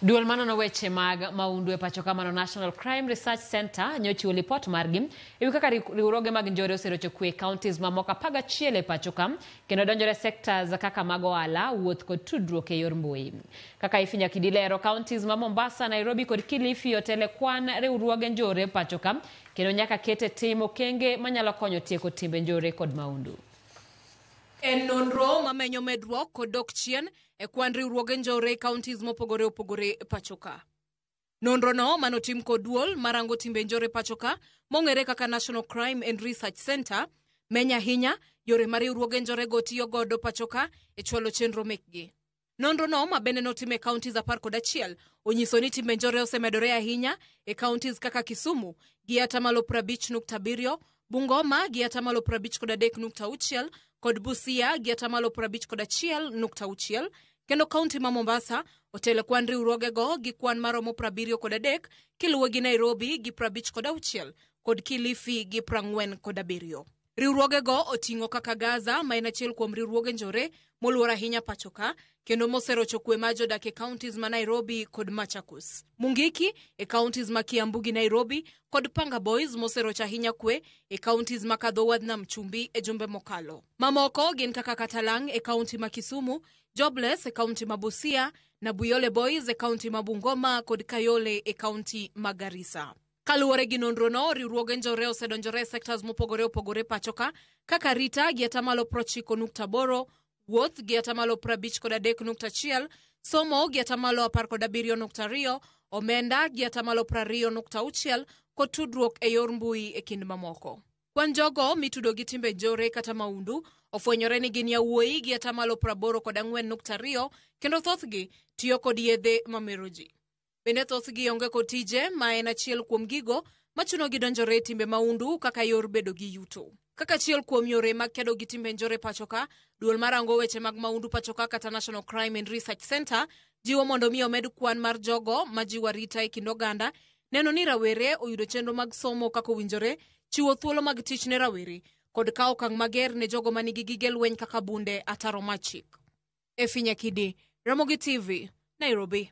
Dual mano weche mag maundu e pacho kamano National Crime Research Center nyochiwo lipot margi ewi kaka riwruoge mag njore oserocho kwe counties mamoko 11 e pacho kam kendo donjore sectors kaka mag ohala, wuoth kod tudruok e yor mbui. Kaka Ifinya Kidilero, counties ma Mombasa, Nairobi kod Kilifi otele kwan riwruoge njore e pacho kam kendo nyaka kete tim okenge manyalo konyo tieko timbe njore kod maundu. En nonro mamenyo medruok kod dok chien e kwan riwruoge njore counties mopogore opogore pachoka. Nonro no manotim kod duol marango timbe njore pachoka mong'ere kaka National Crime and Research Center menya hinya yore ma riwruoge njore go tiyo godo pachoka e chwalo chenro mekgi. Nonro no mabende notime counties 11 onyiso ni timbe njore osemedore ahinya e counties kaka Kisumu gi 50.7, Bungoma gi 53.6 kod Busia gi 51.6, kendo kaunti ma Mombasa otele kwan riwruoge go gi kwan maromo 73 kiluwo gi Nairobi gi 56 kod Kilifi gi 47. Riwruoge go oting'o kaka Gaza ma en achiel kuom riwruoge njore moluor ahinya pachoka kendo moserocho kwe ma jodak e counties ma Nairobi kod Machakos. Mungiki e counties ma Kiambu gi Nairobi kod Panga Boys moserocho ahinya kwe e counties ma kadho wadh nam chumbi e jumbe mokalo. Mamoko gin kaka Katalang e county ma Kisumu, Jobless e county ma Busia na Buyole Boys e county ma Bungoma kod Kayole e county ma Garissa. Kaluwore gi nonro no, riwruoge njore osedonjore sectors mopogore opogore pachoka kaka Rita gi 90.8, wuoth gi 53.1, somo gi 17.2, omenda gi 20.6 kod tudruok e yor mbui e kind mamoko. Kwan jogo mitudo gi timbe njore kata maundu ofwenyore ni gin yawuoyi gi 84.2 kendo thothgi tiyo kod yedhe mameroji. Bende thothgi onge kod tije ma en achiel kuom gigo machuno gi donjore timbe maundu kaka yor bedo gi yuto. Kaka achiel kuom yore mag kedo gi timbe njore pachoka, duol marango weche mag maundu pachoka kata National Crime and Research Center jiwo mondo mi omed kwan mar jogo ma jiwo arita e kind oganda, neno ni rawere oyudo chenro mag somo kaka owinjore, chiwo thuolo mag tich ne rawere kod kawo okang' mager ne jogo manigi gige lweny kaka bunde ataro machik. Ifinya Kidi, Ramogi TV, Nairobi.